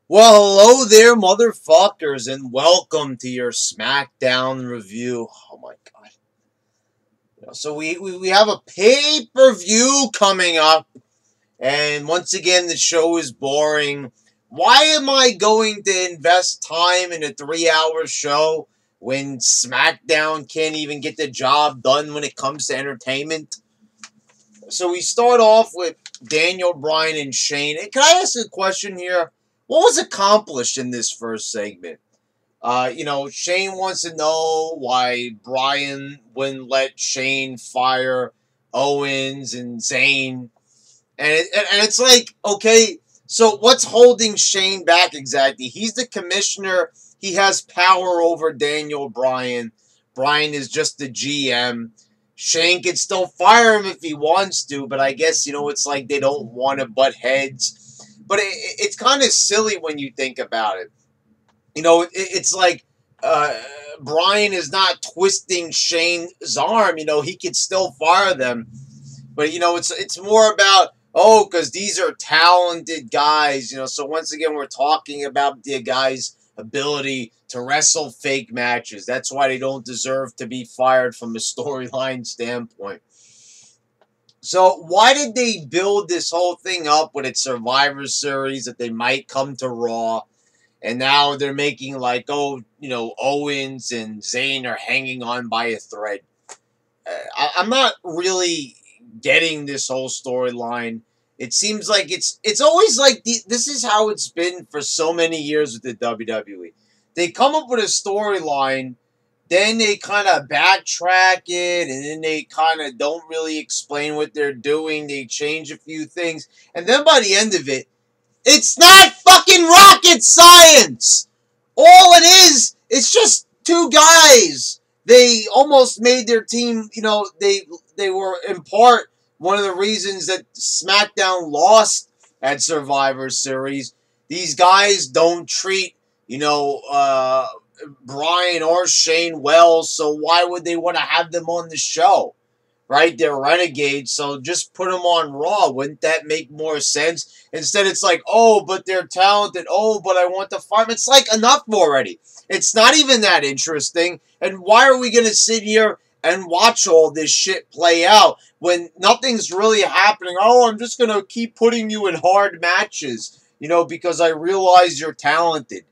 Well, hello there, motherfuckers, and welcome to your Smackdown review. Oh my god. So we have a pay-per-view coming up, and once again, the show is boring. Why am I going to invest time in a 3-hour show when SmackDown can't even get the job done when it comes to entertainment? So we start off with Daniel Bryan and Shane. Can I ask a question here? What was accomplished in this first segment? Shane wants to know why Bryan wouldn't let Shane fire Owens and Zayn. And it's like, okay, so what's holding Shane back exactly? He's the commissioner. He has power over Daniel Bryan. Bryan is just the GM. Shane can still fire him if he wants to, but I guess, it's like they don't want to butt heads. But it's kind of silly when you think about it. It's like Bryan is not twisting Shane's arm. He can still fire them. But, it's more about, because these are talented guys. So once again, we're talking about the guys' ability to wrestle fake matches. That's why they don't deserve to be fired from a storyline standpoint. So why did they build this whole thing up with its Survivor Series that they might come to Raw? And now they're making like, Owens and Zayn are hanging on by a thread. I'm not really getting this whole storyline. It seems like it's always like this is how it's been for so many years with the WWE. They come up with a storyline, then they kind of backtrack it, and then they kind of don't really explain what they're doing. They change a few things, and then by the end of it, it's not fucking rocket science. All it is, it's just two guys. They almost made their team, they were in part one of the reasons that SmackDown lost at Survivor Series. These guys don't treat, Bryan or Shane well, so why would they want to have them on the show? Right? They're renegades, so just put them on Raw. Wouldn't that make more sense? Instead, it's like, but they're talented. But I want to fight. It's like, enough already. It's not even that interesting. And why are we going to sit here and watch all this shit play out when nothing's really happening? I'm just going to keep putting you in hard matches, because I realize you're talented.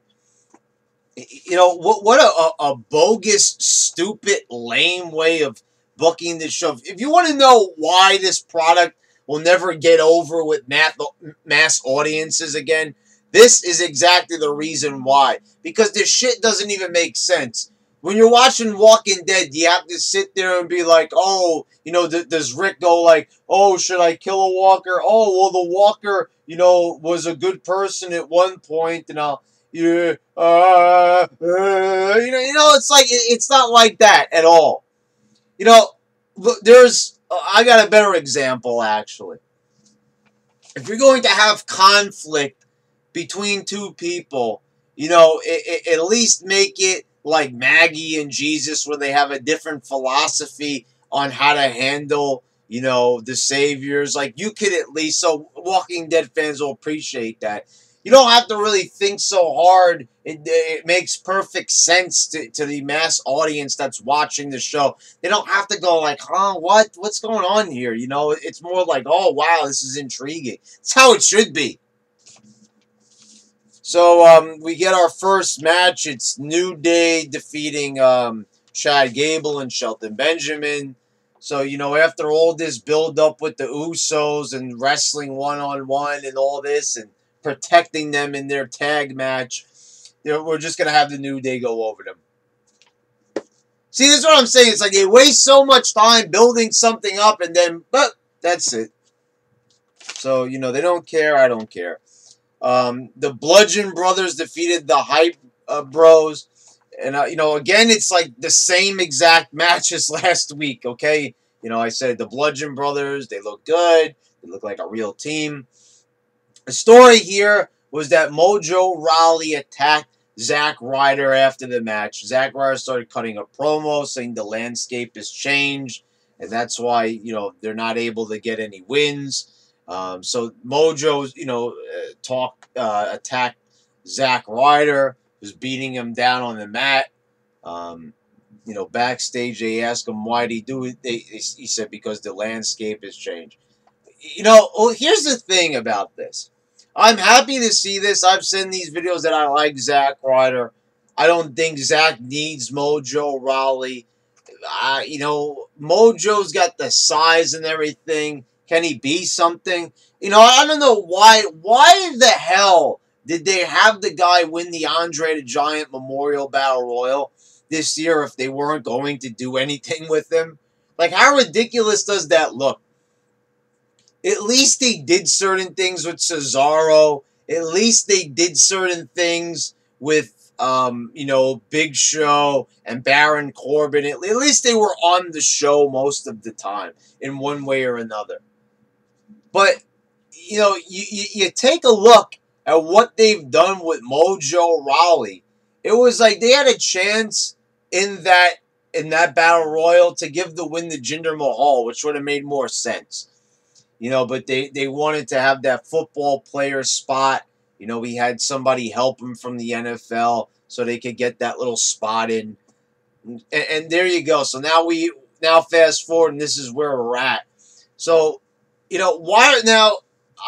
What a bogus, stupid, lame way of booking this show. If you want to know why this product will never get over with mass audiences again, this is exactly the reason why. Because this shit doesn't even make sense. When you're watching Walking Dead, you have to sit there and be like, does Rick go like, should I kill a walker? Well, the walker, was a good person at one point, and I'll, it's like, it's not like that at all. I got a better example, actually. If you're going to have conflict between two people, at least make it like Maggie and Jesus, where they have a different philosophy on how to handle, the saviors. Like, you could at least, so Walking Dead fans will appreciate that. You don't have to really think so hard. It makes perfect sense to the mass audience that's watching the show. They don't have to go like, what's going on here? It's more like, oh, wow, this is intriguing. It's how it should be. So we get our first match. It's New Day defeating Chad Gable and Shelton Benjamin. So, after all this build-up with the Usos and wrestling one-on-one and all this and protecting them in their tag match, we're just going to have the New Day go over them. See, this is what I'm saying. It's like they waste so much time building something up and then, but that's it. So, they don't care. I don't care. The Bludgeon Brothers defeated the Hype Bros. And, again, it's like the same exact match as last week, okay? I said the Bludgeon Brothers, they look good. They look like a real team. The story here was that Mojo Rawley attacked Zack Ryder after the match. Zack Ryder started cutting a promo saying the landscape has changed, and that's why, they're not able to get any wins. So Mojo, attacked Zack Ryder was beating him down on the mat. Backstage they asked him why did he do it. He said because the landscape has changed. Here's the thing about this. I'm happy to see this. I've seen these videos that I like Zack Ryder. I don't think Zack needs Mojo Rawley. Mojo's got the size and everything. Can he be something? I don't know why. Why the hell did they have the guy win the Andre the Giant Memorial Battle Royal this year if they weren't going to do anything with him? Like, how ridiculous does that look? At least they did certain things with Cesaro. At least they did certain things with, Big Show and Baron Corbin. At least they were on the show most of the time in one way or another. But, you take a look at what they've done with Mojo Rawley. It was like they had a chance in that Battle Royal to give the win to Jinder Mahal, which would have made more sense. But they wanted to have that football player spot. We had somebody help him from the NFL so they could get that little spot in. And there you go. So now fast forward, and this is where we're at. So, why now?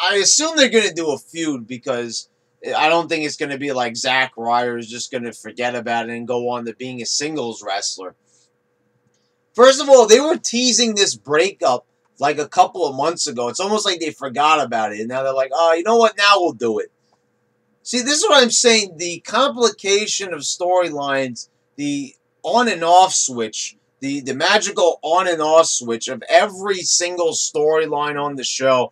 I assume they're going to do a feud because I don't think it's going to be like Zack Ryder is just going to forget about it and go on to being a singles wrestler. First of all, they were teasing this breakup like a couple of months ago. It's almost like they forgot about it. And now they're like, oh, you know what? Now we'll do it. See, this is what I'm saying. The complication of storylines, the on and off switch, the magical on and off switch of every single storyline on the show,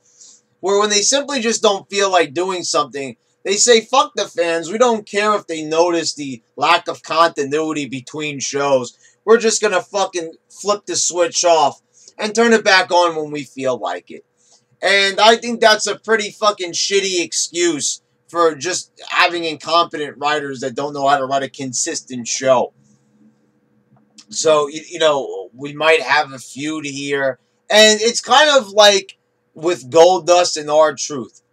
where when they simply just don't feel like doing something, they say, fuck the fans. We don't care if they notice the lack of continuity between shows. We're just going to fucking flip the switch off and turn it back on when we feel like it. And I think that's a pretty fucking shitty excuse for just having incompetent writers that don't know how to write a consistent show. So, we might have a feud here. And it's kind of like with Goldust and R-Truth.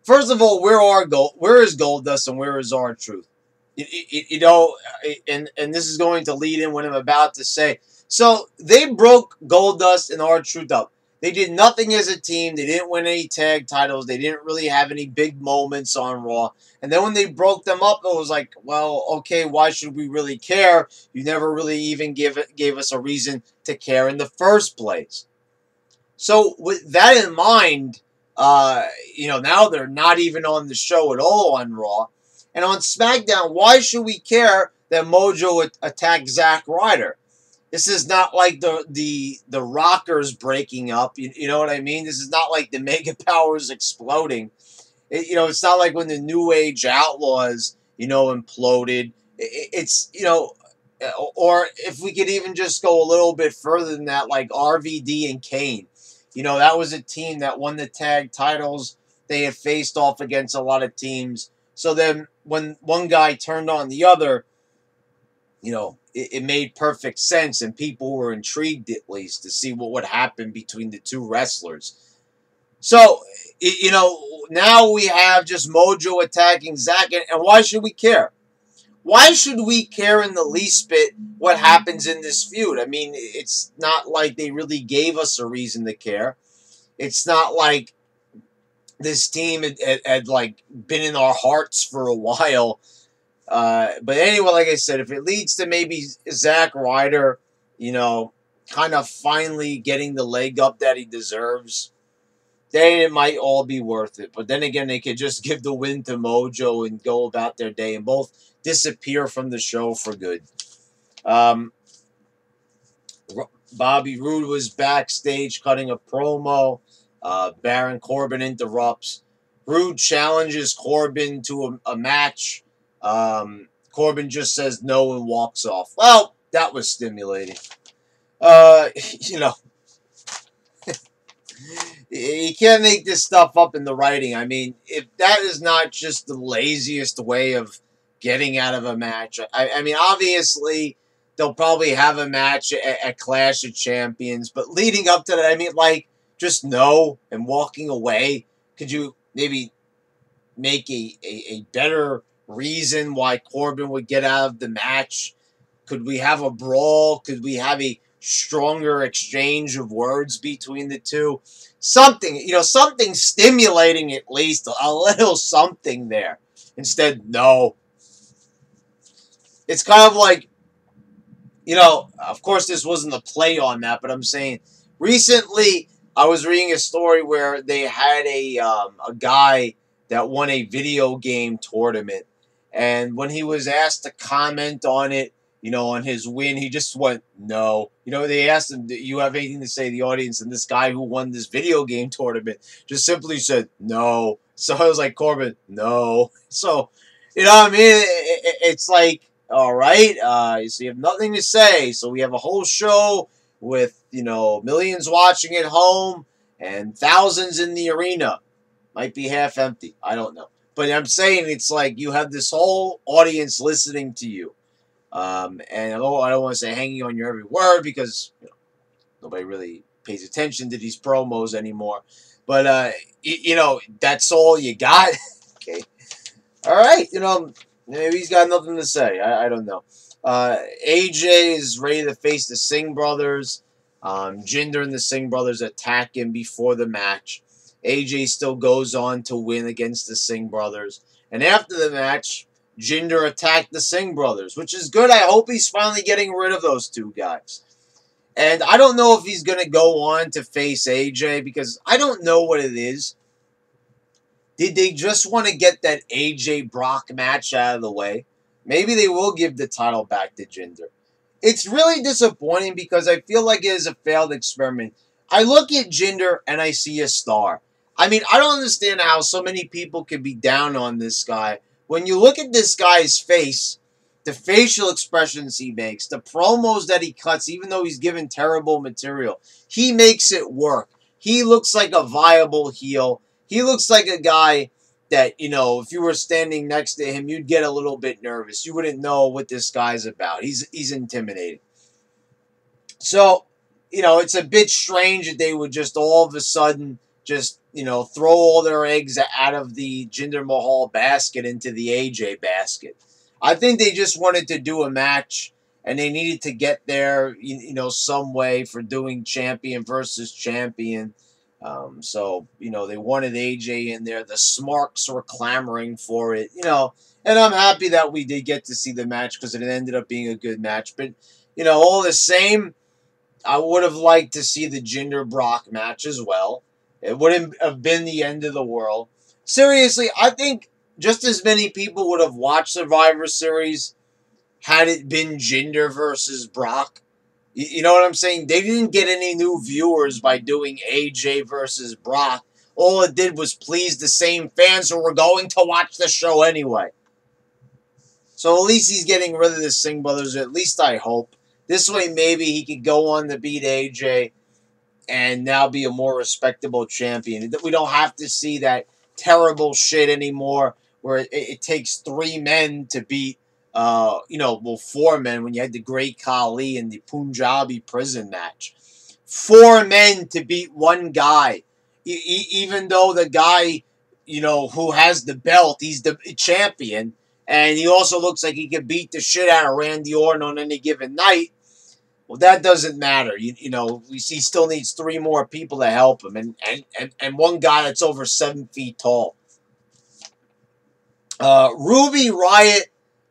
First of all, where is Goldust and where is R-Truth? And this is going to lead in what I'm about to say. So they broke Goldust and R-Truth up. They did nothing as a team. They didn't win any tag titles. They didn't really have any big moments on Raw. And then when they broke them up, it was like, well, okay, why should we really care? You never really even gave us a reason to care in the first place. So with that in mind, now they're not even on the show at all on Raw. And on SmackDown, why should we care that Mojo attacked Zack Ryder? This is not like the Rockers breaking up. You know what I mean? This is not like the Mega Powers exploding. It's not like when the New Age Outlaws, imploded. It's, or if we could even just go a little bit further than that, like RVD and Kane. That was a team that won the tag titles. They had faced off against a lot of teams. So then when one guy turned on the other, it made perfect sense, and people were intrigued at least to see what would happen between the two wrestlers. So, now we have just Mojo attacking Zack, and why should we care? Why should we care in the least bit what happens in this feud? I mean, it's not like they really gave us a reason to care. It's not like this team had like been in our hearts for a while. But anyway, like I said, if it leads to maybe Zack Ryder, kind of finally getting the leg up that he deserves, then it might all be worth it. But then again, they could just give the win to Mojo and go about their day and both disappear from the show for good. Bobby Roode was backstage cutting a promo. Baron Corbin interrupts. Roode challenges Corbin to a match. Corbin just says no and walks off. Well, that was stimulating. You can't make this stuff up in the writing. I mean, if that is not just the laziest way of getting out of a match. I mean, obviously, they'll probably have a match at Clash of Champions, but leading up to that, I mean, like, just no and walking away. Could you maybe make a better reason why Corbin would get out of the match? Could we have a brawl? Could we have a stronger exchange of words between the two? Something, something stimulating at least, a little something there. Instead, no. It's kind of like, of course this wasn't a play on that, but I'm saying recently I was reading a story where they had a guy that won a video game tournament, and when he was asked to comment on it, on his win, he just went, no. They asked him, do you have anything to say to the audience? And this guy who won this video game tournament just simply said, no. So I was like, Corbin, no. So, what I mean? It's like, all right, so you have nothing to say. So we have a whole show with, millions watching at home and thousands in the arena. Might be half empty. I don't know. But I'm saying it's like you have this whole audience listening to you. And I don't want to say hanging on your every word because nobody really pays attention to these promos anymore. But, that's all you got. Okay. All right. Maybe he's got nothing to say. I don't know. AJ is ready to face the Singh Brothers. Jinder and the Singh Brothers attack him before the match. AJ still goes on to win against the Singh Brothers. And after the match, Jinder attacked the Singh Brothers, which is good. I hope he's finally getting rid of those two guys. And I don't know if he's going to go on to face AJ because I don't know what it is. Did they just want to get that AJ Brock match out of the way? Maybe they will give the title back to Jinder. It's really disappointing because I feel like it is a failed experiment. I look at Jinder and I see a star. I mean, I don't understand how so many people can be down on this guy. When you look at this guy's face, the facial expressions he makes, the promos that he cuts, even though he's given terrible material, he makes it work. He looks like a viable heel. He looks like a guy that, if you were standing next to him, you'd get a little bit nervous. You wouldn't know what this guy's about. He's intimidating. So, it's a bit strange that they would just all of a sudden just, throw all their eggs out of the Jinder Mahal basket into the AJ basket. I think they just wanted to do a match and they needed to get there, some way for doing champion versus champion. So, they wanted AJ in there. The Smarks were clamoring for it, and I'm happy that we did get to see the match because it ended up being a good match. But, all the same, I would have liked to see the Jinder Brock match as well. It wouldn't have been the end of the world. Seriously, I think just as many people would have watched Survivor Series had it been Jinder versus Brock. You know what I'm saying? They didn't get any new viewers by doing AJ versus Brock. All it did was please the same fans who were going to watch the show anyway. So at least he's getting rid of the Singh Brothers, or at least I hope. This way maybe he could go on to beat AJ and now be a more respectable champion. We don't have to see that terrible shit anymore where it takes 3 men to beat 4 men when you had the Great Khali in the Punjabi prison match. 4 men to beat 1 guy. Even though the guy, who has the belt, he's the champion, and he also looks like he could beat the shit out of Randy Orton on any given night. Well, that doesn't matter. He still needs 3 more people to help him, and 1 guy that's over 7 feet tall. Ruby Riott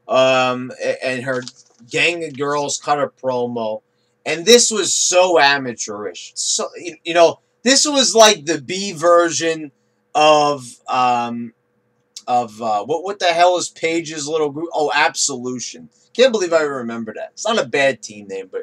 and her gang of girls cut a promo, and this was so amateurish. So this was like the B version of what the hell is Paige's little group? Oh, Absolution. Can't believe I remember that. It's not a bad team name, but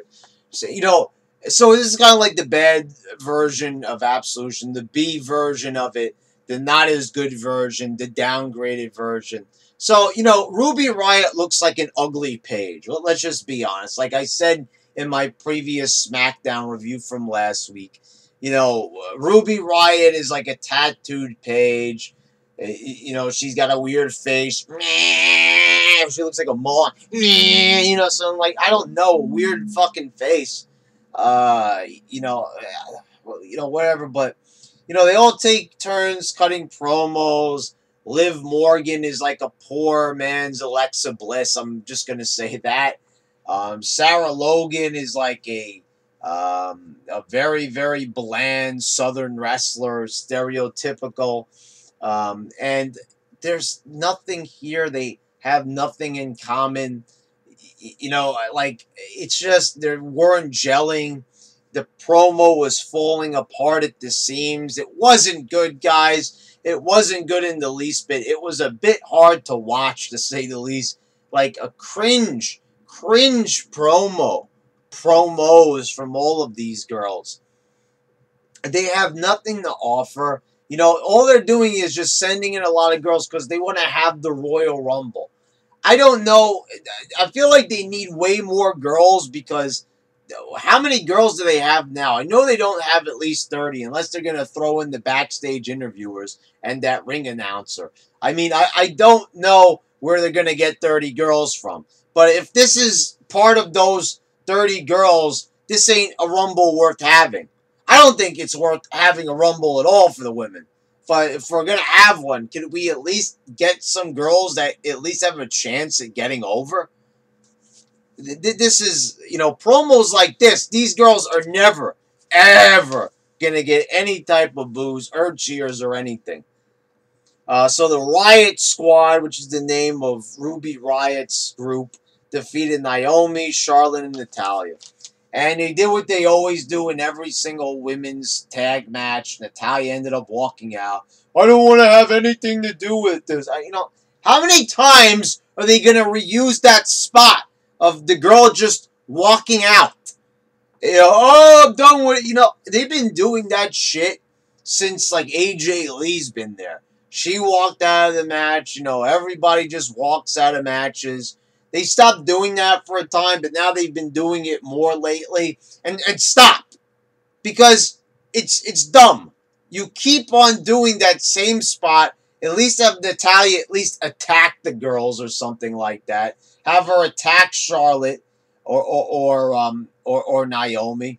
so this is kind of like the bad version of Absolution, the B version of it, the not as good version, the downgraded version. So, Ruby Riott looks like an ugly Paige. Well, let's just be honest. Like I said in my previous SmackDown review from last week, Ruby Riott is like a tattooed Paige. She's got a weird face. She looks like a moth. So I'm like, I don't know, weird fucking face. Whatever. But, they all take turns cutting promos. Liv Morgan is like a poor man's Alexa Bliss. I'm just going to say that. Sarah Logan is like a very, very bland Southern wrestler, stereotypical. And there's nothing here. They have nothing in common. You know, like, it's just they weren't gelling. The promo was falling apart at the seams. It wasn't good, guys. It wasn't good in the least bit. It was a bit hard to watch, to say the least. Like a cringe promos from all of these girls. They have nothing to offer. You know, all they're doing is just sending in a lot of girls because they want to have the Royal Rumble. I don't know. I feel like they need way more girls because how many girls do they have now? I know they don't have at least 30 unless they're going to throw in the backstage interviewers and that ring announcer. I mean, I don't know where they're going to get 30 girls from. But if this is part of those 30 girls, this ain't a Rumble worth having. I don't think it's worth having a Rumble at all for the women. But if we're going to have one, can we at least get some girls that at least have a chance at getting over? This is, you know, promos like this, these girls are never, ever going to get any type of boos or cheers or anything. So the Riott Squad, which is the name of Ruby Riott's group, defeated Naomi, Charlotte, and Natalya. And they did what they always do in every single women's tag match. Natalya ended up walking out. I don't want to have anything to do with this. You know, how many times are they going to reuse that spot of the girl just walking out? You know, oh, I'm done with it. You know, they've been doing that shit since, like, AJ Lee's been there. She walked out of the match. You know, everybody just walks out of matches. They stopped doing that for a time, but now they've been doing it more lately. And stop. Because it's dumb. You keep on doing that same spot. At least have Natalya at least attack the girls or something like that. Have her attack Charlotte or Naomi.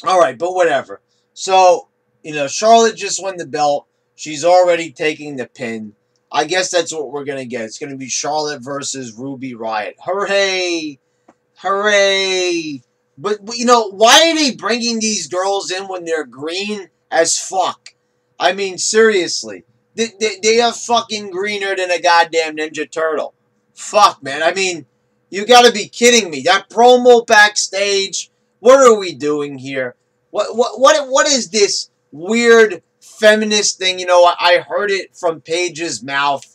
All right, but whatever. So, you know, Charlotte just won the belt. She's already taking the pin. I guess that's what we're going to get. It's going to be Charlotte versus Ruby Riott. Hooray! Hooray! But, you know, why are they bringing these girls in when they're green as fuck? I mean, seriously. They are fucking greener than a goddamn Ninja Turtle. Fuck, man. I mean, you got to be kidding me. That promo backstage. What are we doing here? What is this weird feminist thing? You know, I heard it from Paige's mouth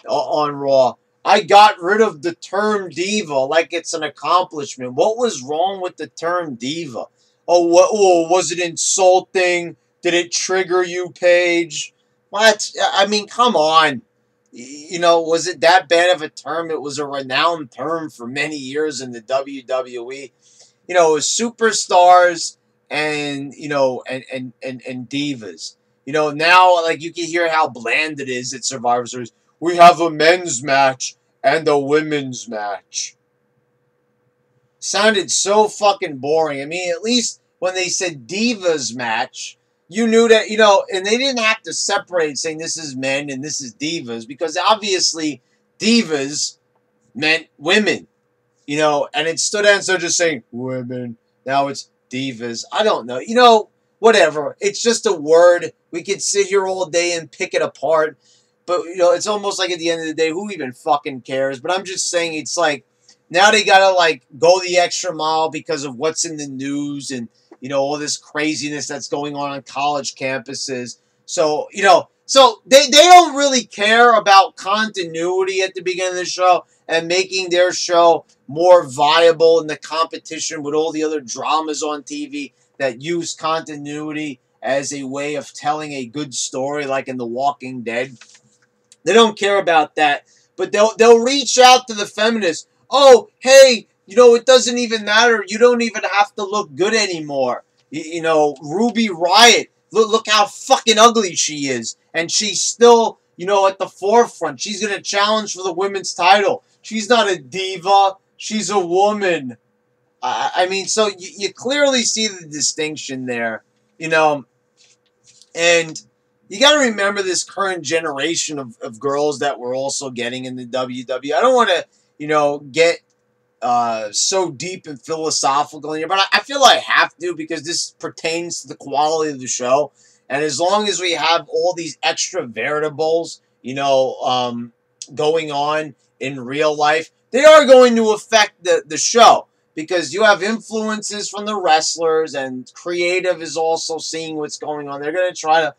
on Raw. I got rid of the term diva like it's an accomplishment. What was wrong with the term diva? Oh, was it insulting? Did it trigger you, Paige? What? I mean, come on. You know, was it that bad of a term? It was a renowned term for many years in the WWE. You know, it was superstars and, you know, and divas. You know, now, like, you can hear how bland it is at Survivor Series. We have a men's match and a women's match. Sounded so fucking boring. I mean, at least when they said divas match, you knew that, you know, and they didn't have to separate saying this is men and this is divas, because obviously divas meant women, you know, and it stood out instead of just saying women. Now it's divas. I don't know. You know, whatever. It's just a word. We could sit here all day and pick it apart. But, you know, it's almost like at the end of the day, who even fucking cares? But I'm just saying, it's like, now they gotta, like, go the extra mile because of what's in the news and, you know, all this craziness that's going on college campuses. So, you know, so they don't really care about continuity at the beginning of the show and making their show more viable in the competition with all the other dramas on TV that use continuity as a way of telling a good story, like in The Walking Dead. They don't care about that, but they'll reach out to the feminists. Oh, hey, you know, it doesn't even matter. You don't even have to look good anymore. You know, Ruby Riott, look how fucking ugly she is. And she's still, you know, at the forefront. She's going to challenge for the women's title. She's not a diva. She's a woman. I mean, so you clearly see the distinction there, you know. And, you got to remember this current generation of girls that we're also getting in the WWE. I don't want to, get so deep and philosophical in here, but I feel I have to because this pertains to the quality of the show. And as long as we have all these extra variables, going on in real life, they are going to affect the show because you have influences from the wrestlers and creative is also seeing what's going on. They're going to try to,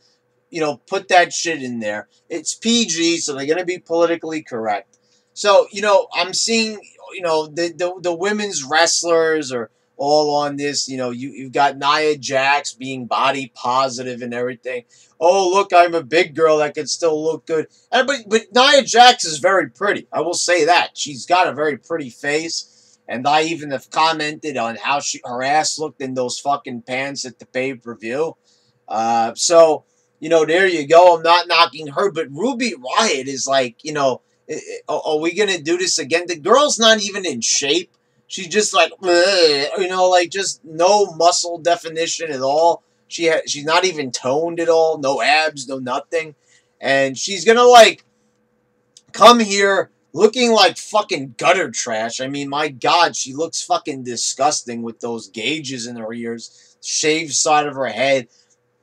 put that shit in there. It's PG, so they're going to be politically correct. So, I'm seeing, the women's wrestlers are all on this. You've got Nia Jax being body positive and everything. Oh, look, I'm a big girl that can still look good. But Nia Jax is very pretty. I will say that. She's got a very pretty face. And I even have commented on how her ass looked in those fucking pants at the pay-per-view. So, there you go. I'm not knocking her. But Ruby Riott is like, are we going to do this again? The girl's not even in shape. She's just like, just no muscle definition at all. She's not even toned at all. No abs, no nothing. And she's going to, come here looking like fucking gutter trash. I mean, my God, she looks fucking disgusting with those gauges in her ears, shaved side of her head,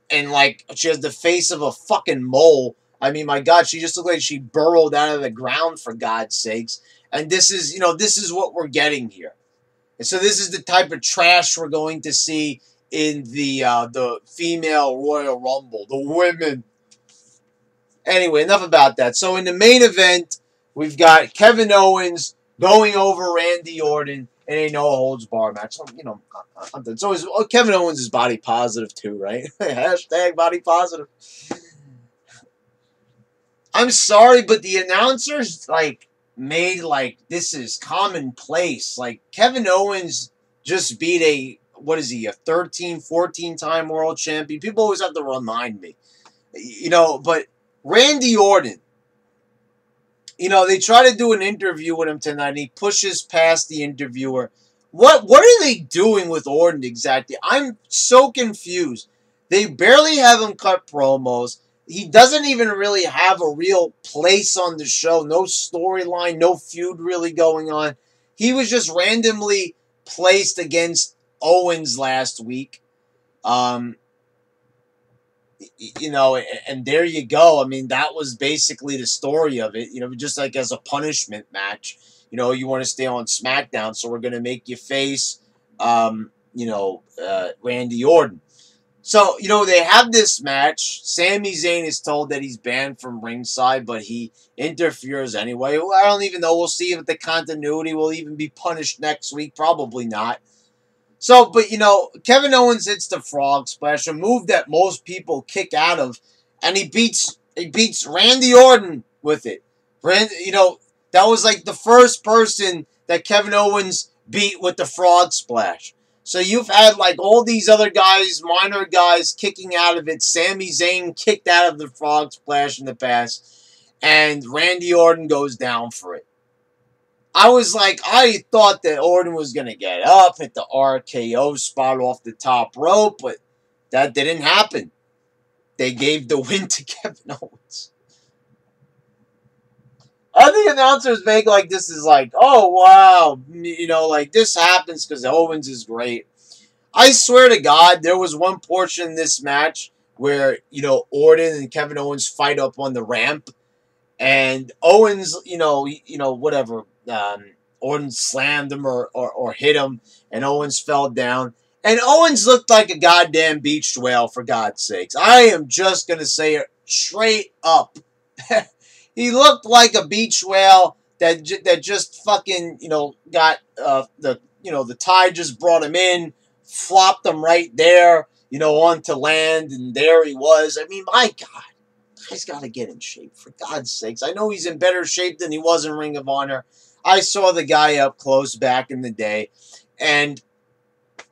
and, she has the face of a fucking mole. I mean, my God, she just looked like she burrowed out of the ground, for God's sakes. And this is, this is what we're getting here. And so this is the type of trash we're going to see in the female Royal Rumble, the women. Anyway, enough about that. So in the main event, we've got Kevin Owens going over Randy Orton in a no-holds-barred match. So, Kevin Owens is body positive too, right? Hashtag body positive. I'm sorry, but the announcers, made this is commonplace. Kevin Owens just beat a 13, 14-time world champion. People always have to remind me. But Randy Orton, they try to do an interview with him tonight, and he pushes past the interviewer. What are they doing with Orton exactly? I'm so confused. They barely have him cut promos. He doesn't even really have a real place on the show. No storyline, no feud really going on. He was just randomly placed against Owens last week. And there you go. I mean, that was basically the story of it. Just as a punishment match. You want to stay on SmackDown, so we're going to make you face, Randy Orton. So, they have this match. Sami Zayn is told that he's banned from ringside, but he interferes anyway. Well, I don't even know. We'll see if the continuity will even be punished next week. Probably not. So, but, Kevin Owens hits the frog splash, a move that most people kick out of, and he beats Randy Orton with it. That was the first person that Kevin Owens beat with the frog splash. So you've had all these other guys, minor guys, kicking out of it. Sami Zayn kicked out of the frog splash in the past. And Randy Orton goes down for it. I thought that Orton was going to get up at the RKO spot off the top rope, but that didn't happen. They gave the win to Kevin Owens. And the announcers make this is oh, wow. This happens because Owens is great. I swear to God, there was one portion in this match where, Orton and Kevin Owens fight up on the ramp. And Owens, whatever, Orton slammed him or hit him, and Owens fell down. And Owens looked like a goddamn beached whale, for God's sakes. I am just going to say it straight up. He looked like a beach whale that just fucking, got the tide just brought him in, flopped him right there, onto land, and there he was. I mean, my God, guy's got to get in shape, for God's sakes. I know he's in better shape than he was in Ring of Honor. I saw the guy up close back in the day, and,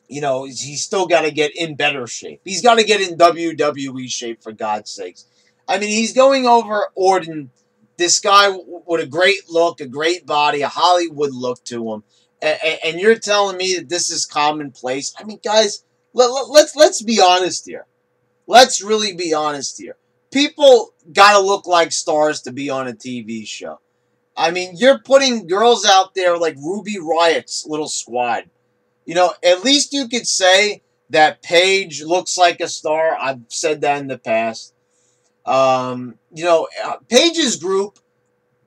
he's still got to get in better shape. He's got to get in WWE shape, for God's sakes. I mean, he's going over Orton. This guy with a great look, a great body, a Hollywood look to him, and you're telling me that this is commonplace? I mean, guys, let's be honest here. Let's really be honest here. people gotta look like stars to be on a TV show. I mean, you're putting girls out there like Ruby Riott's little squad. You know, at least you could say that Paige looks like a star. I've said that in the past. You know, Paige's group,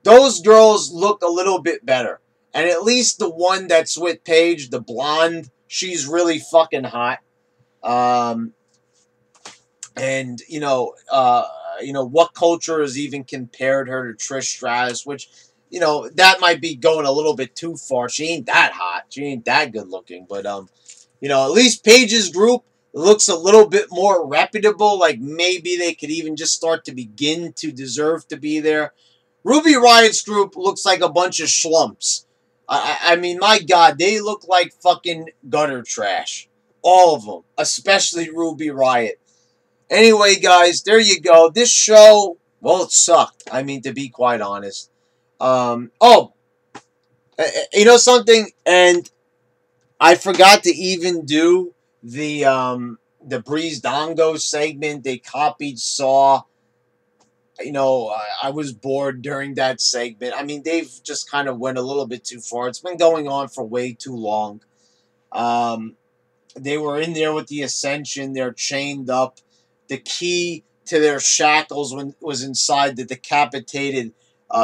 those girls look a little bit better. And at least the one that's with Paige, the blonde, she's really fucking hot. Um, and what culture has even compared her to Trish Stratus, which, that might be going a little bit too far. She ain't that hot. She ain't that good looking. But at least Paige's group looks a little bit more reputable. Like maybe they could even just start to begin to deserve to be there. Ruby Riott's group looks like a bunch of schlumps. I mean, my God, they look like fucking gutter trash. All of them, especially Ruby Riott. Anyway, guys, there you go. This show, well, it sucked. I mean, to be quite honest. You know something? And I forgot to even do the Breeze Dongo segment. They copied Saw. I was bored during that segment. I mean, they've just kind of went a little bit too far. It's been going on for way too long. They were in there with the Ascension. They're chained up. The key to their shackles was inside the decapitated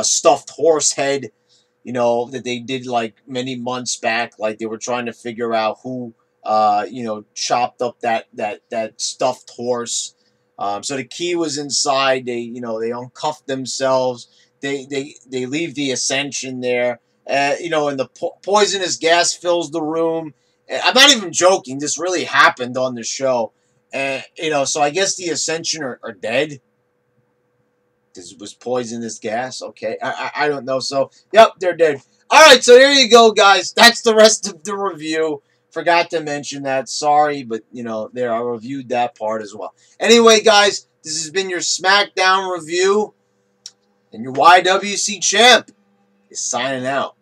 stuffed horse head, that they did like many months back. Like they were trying to figure out who, chopped up that stuffed horse. So the key was inside. They uncuffed themselves. They leave the Ascension there. And the poisonous gas fills the room. I'm not even joking. This really happened on the show. And, so I guess the Ascension are dead. This was poisonous gas. Okay. I don't know. So, yep, they're dead. All right. So there you go, guys. That's the rest of the review. Forgot to mention that. Sorry, but, there, I reviewed that part as well. Anyway, guys, this has been your SmackDown review. And your YWC champ is signing out.